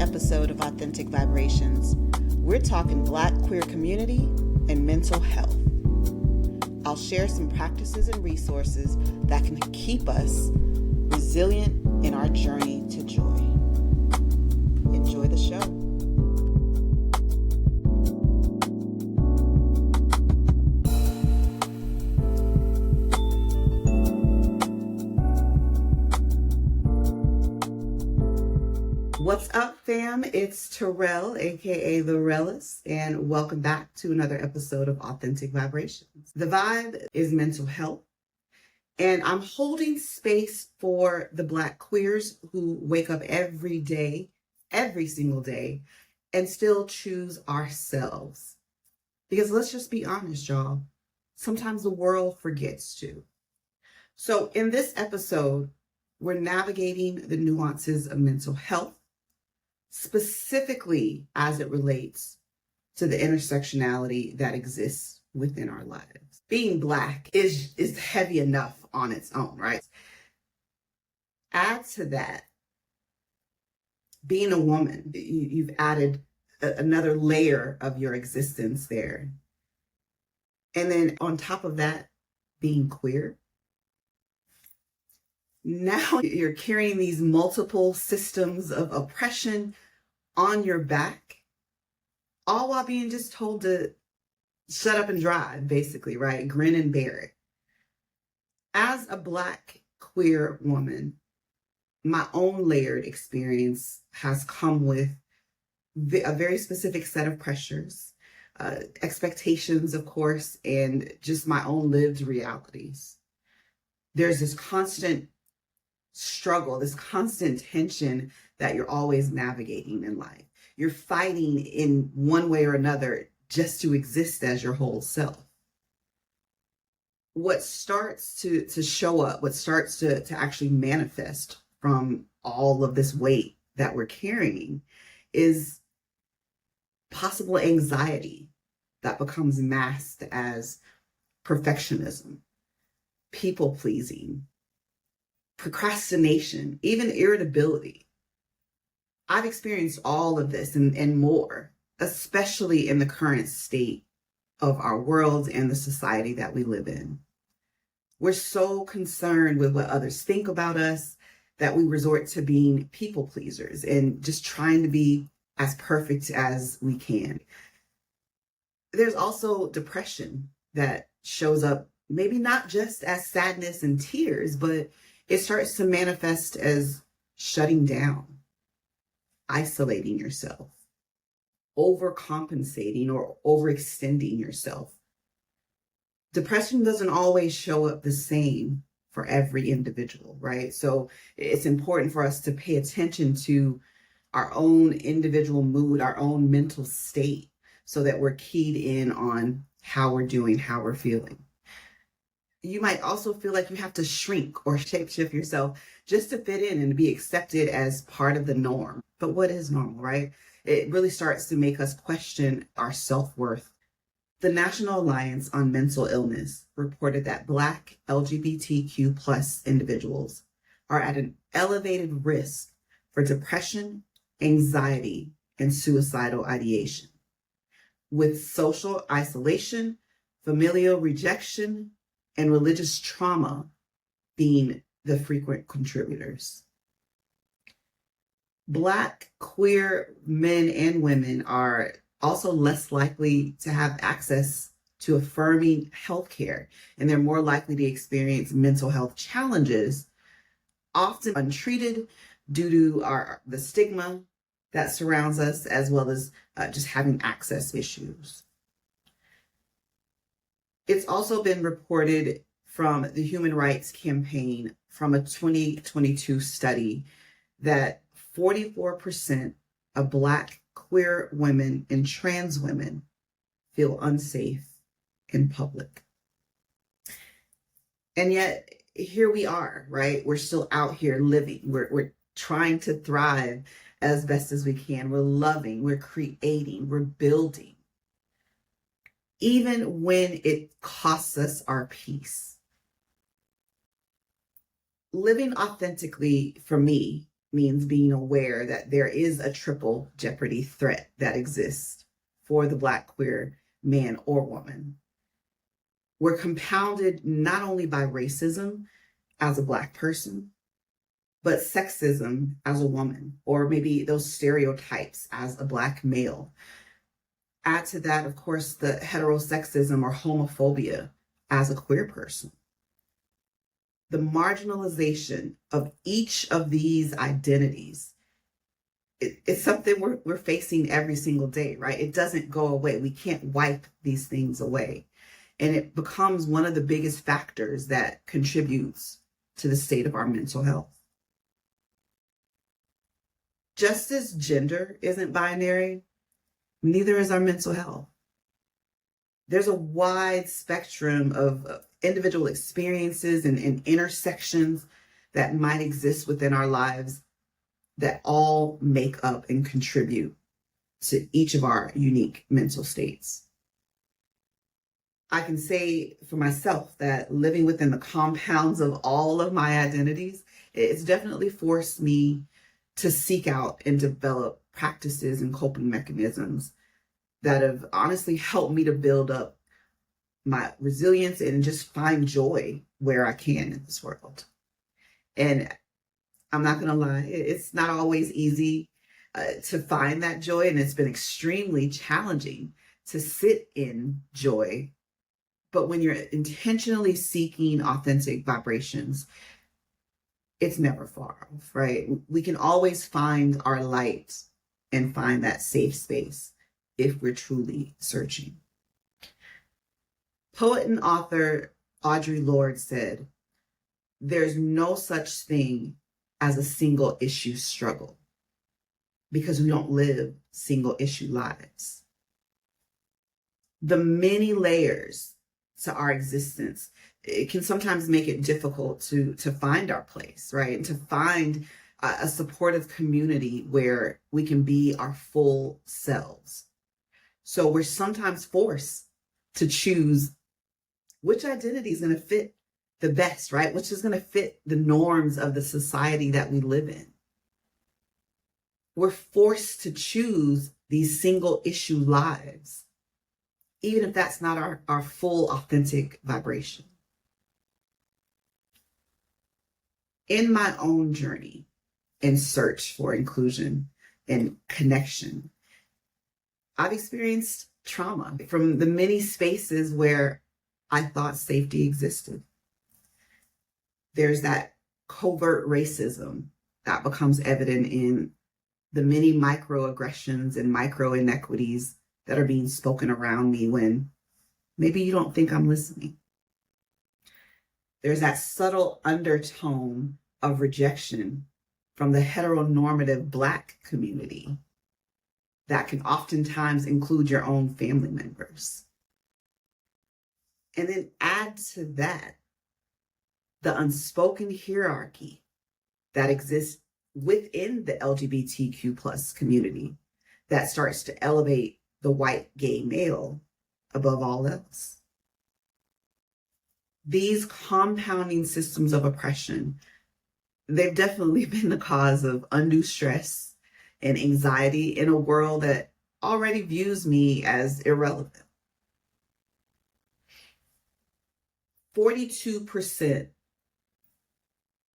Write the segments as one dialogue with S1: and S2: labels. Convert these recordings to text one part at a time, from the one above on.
S1: episode of Authentic Vibrations, we're talking Black queer community and mental health. I'll share some practices and resources that can keep us resilient in our journey to joy. Enjoy the show. What's up, fam? It's Terrell, aka The Rellis, and welcome back to another episode of Authentic Vibrations. The vibe is mental health, and I'm holding space for the Black queers who wake up every day, every single day, and still choose ourselves. Because let's just be honest, y'all, sometimes the world forgets to. So in this episode, we're navigating the nuances of mental health, specifically as it relates to the intersectionality that exists within our lives. Being Black is heavy enough on its own, right? Add to that, being a woman, you've added another layer of your existence there. And then on top of that, being queer. Now you're carrying these multiple systems of oppression on your back, all while being just told to shut up and drive, basically, right? Grin and bear it. As a Black queer woman, my own layered experience has come with a very specific set of pressures, expectations, of course, and just my own lived realities. There's this constant struggle, this constant tension that you're always navigating in life. You're fighting in one way or another just to exist as your whole self. What starts to show up, what starts to actually manifest from all of this weight that we're carrying is possible anxiety that becomes masked as perfectionism, people pleasing, procrastination, even irritability. I've experienced all of this and more, especially in the current state of our world and the society that we live in. We're so concerned with what others think about us that we resort to being people pleasers and just trying to be as perfect as we can. There's also depression that shows up, maybe not just as sadness and tears, but it starts to manifest as shutting down, isolating yourself, overcompensating or overextending yourself. Depression doesn't always show up the same for every individual, right? So it's important for us to pay attention to our own individual mood, our own mental state, so that we're keyed in on how we're doing, how we're feeling. You might also feel like you have to shrink or shapeshift yourself just to fit in and be accepted as part of the norm. But what is normal, right? It really starts to make us question our self-worth. The National Alliance on Mental Illness reported that Black LGBTQ+ individuals are at an elevated risk for depression, anxiety, and suicidal ideation, with social isolation, familial rejection, and religious trauma being the frequent contributors. Black queer men and women are also less likely to have access to affirming healthcare, and they're more likely to experience mental health challenges, often untreated due to the stigma that surrounds us, as well as just having access issues. It's also been reported from the Human Rights Campaign from a 2022 study that 44% of Black queer women and trans women feel unsafe in public. And yet here we are, right? We're still out here living. We're trying to thrive as best as we can. We're loving, we're creating, we're building, even when it costs us our peace. Living authentically, for me, means being aware that there is a triple jeopardy threat that exists for the Black queer man or woman. We're compounded not only by racism as a Black person, but sexism as a woman, or maybe those stereotypes as a Black male. Add to that, of course, the heterosexism or homophobia as a queer person. The marginalization of each of these identities, it's something we're facing every single day, right? It doesn't go away. We can't wipe these things away. And it becomes one of the biggest factors that contributes to the state of our mental health. Just as gender isn't binary, neither is our mental health. There's a wide spectrum of individual experiences and intersections that might exist within our lives that all make up and contribute to each of our unique mental states. I can say for myself that living within the compounds of all of my identities, it's definitely forced me to seek out and develop practices and coping mechanisms that have honestly helped me to build up my resilience and just find joy where I can in this world. And I'm not going to lie, it's not always easy to find that joy, and it's been extremely challenging to sit in joy. But when you're intentionally seeking authentic vibrations, it's never far off, right? We can always find our light and find that safe space if we're truly searching. Poet and author Audre Lorde said, "There's no such thing as a single issue struggle because we don't live single issue lives." The many layers to our existence, it can sometimes make it difficult to find our place, right? And to find a supportive community where we can be our full selves. So we're sometimes forced to choose which identity is going to fit the best, right? Which is going to fit the norms of the society that we live in. We're forced to choose these single issue lives, even if that's not our full authentic vibration. In my own journey and search for inclusion and connection, I've experienced trauma from the many spaces where I thought safety existed. There's that covert racism that becomes evident in the many microaggressions and micro inequities that are being spoken around me when maybe you don't think I'm listening. There's that subtle undertone of rejection from the heteronormative Black community that can oftentimes include your own family members. And then add to that the unspoken hierarchy that exists within the LGBTQ plus community that starts to elevate the white gay male above all else. These compounding systems of oppression, they've definitely been the cause of undue stress and anxiety in a world that already views me as irrelevant. 42%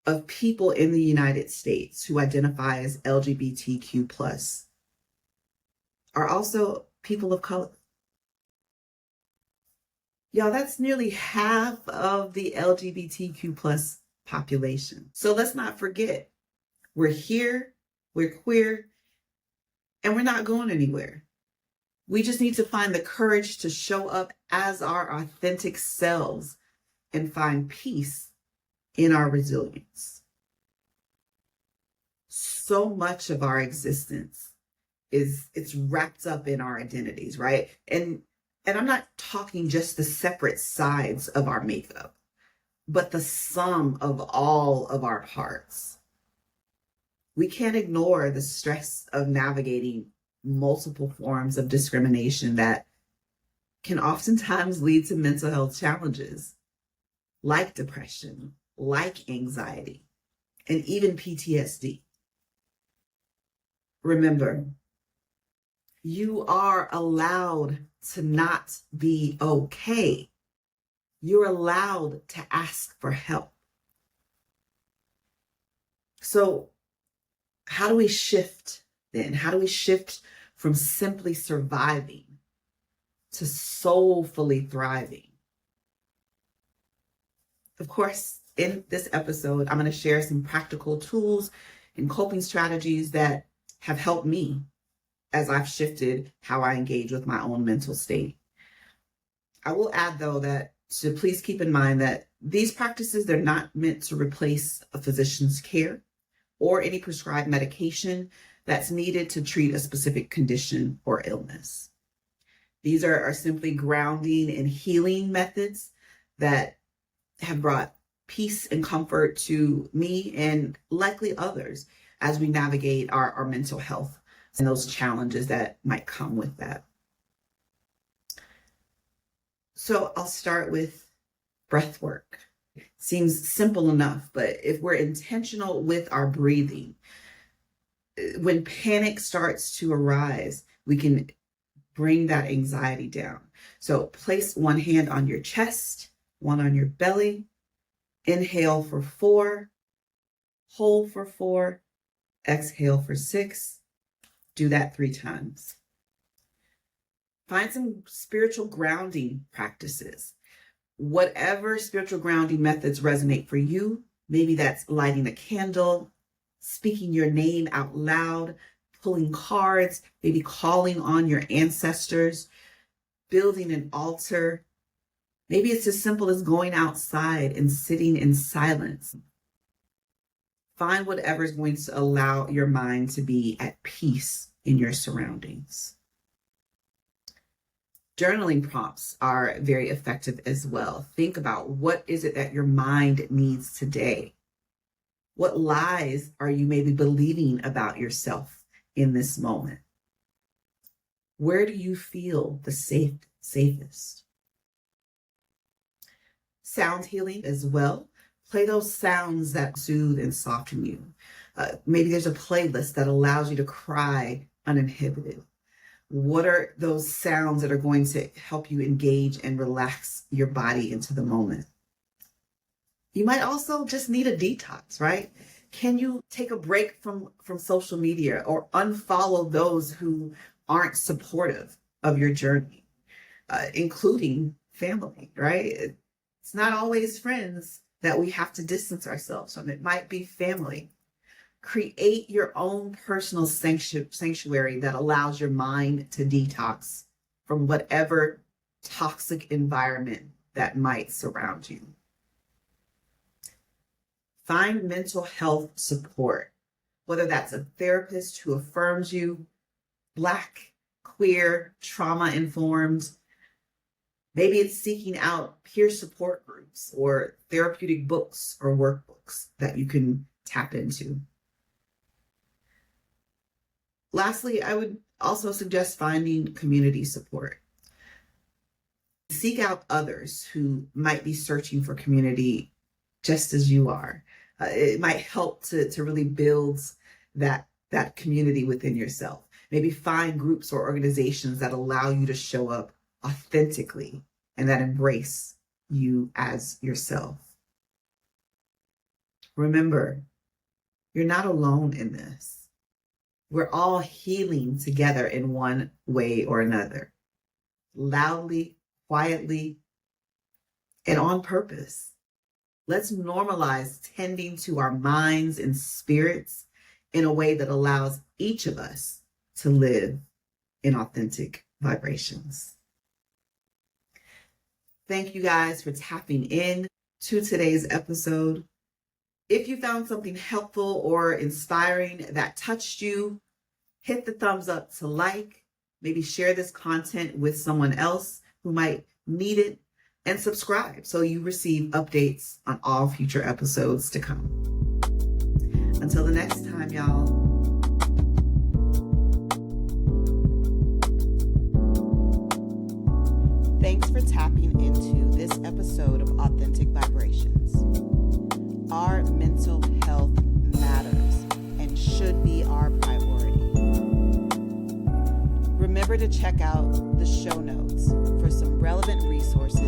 S1: of people in the United States who identify as LGBTQ plus are also people of color. Y'all, that's nearly half of the LGBTQ plus population. So let's not forget, we're here, we're queer, and we're not going anywhere. We just need to find the courage to show up as our authentic selves and find peace in our resilience. So much of our existence it's wrapped up in our identities, right? And I'm not talking just the separate sides of our makeup, but the sum of all of our parts. We can't ignore the stress of navigating multiple forms of discrimination that can oftentimes lead to mental health challenges like depression, like anxiety, and even PTSD. Remember, you are allowed to not be okay. You're allowed to ask for help. So, how do we shift then? How do we shift from simply surviving to soulfully thriving? Of course, in this episode, I'm going to share some practical tools and coping strategies that have helped me as I've shifted how I engage with my own mental state. I will add, though, that to please keep in mind that these practices, they're not meant to replace a physician's care or any prescribed medication that's needed to treat a specific condition or illness. These are simply grounding and healing methods that have brought peace and comfort to me and likely others as we navigate our mental health and those challenges that might come with that. So I'll start with breath work. Seems simple enough, but if we're intentional with our breathing, when panic starts to arise, we can bring that anxiety down. So place one hand on your chest, one on your belly. Inhale for 4, hold for 4, exhale for 6. Do that 3 times. Find some spiritual grounding practices. Whatever spiritual grounding methods resonate for you, maybe that's lighting a candle, speaking your name out loud, pulling cards, maybe calling on your ancestors, building an altar. Maybe it's as simple as going outside and sitting in silence. Find whatever is going to allow your mind to be at peace in your surroundings. Journaling prompts are very effective as well. Think about, what is it that your mind needs today? What lies are you maybe believing about yourself in this moment? Where do you feel the safest? Sound healing as well. Play those sounds that soothe and soften you. Maybe there's a playlist that allows you to cry uninhibited. What are those sounds that are going to help you engage and relax your body into the moment? You might also just need a detox, right? Can you take a break from social media or unfollow those who aren't supportive of your journey, including family, right? It's not always friends that we have to distance ourselves from. It might be family. Create your own personal sanctuary that allows your mind to detox from whatever toxic environment that might surround you. Find mental health support, whether that's a therapist who affirms you, Black, queer, trauma-informed. Maybe it's seeking out peer support groups or therapeutic books or workbooks that you can tap into. Lastly, I would also suggest finding community support. Seek out others who might be searching for community just as you are. It might help to really build that community within yourself. Maybe find groups or organizations that allow you to show up authentically and that embrace you as yourself. Remember, you're not alone in this. We're all healing together in one way or another, loudly, quietly, and on purpose. Let's normalize tending to our minds and spirits in a way that allows each of us to live in authentic vibrations. Thank you guys for tapping in to today's episode. If you found something helpful or inspiring that touched you, hit the thumbs up to like, maybe share this content with someone else who might need it, and subscribe so you receive updates on all future episodes to come. Until the next time, y'all. Thanks for tapping into this episode of Authentic Vibrations. Our mental health matters and should be our priority. remember to check out the show notes for some relevant resources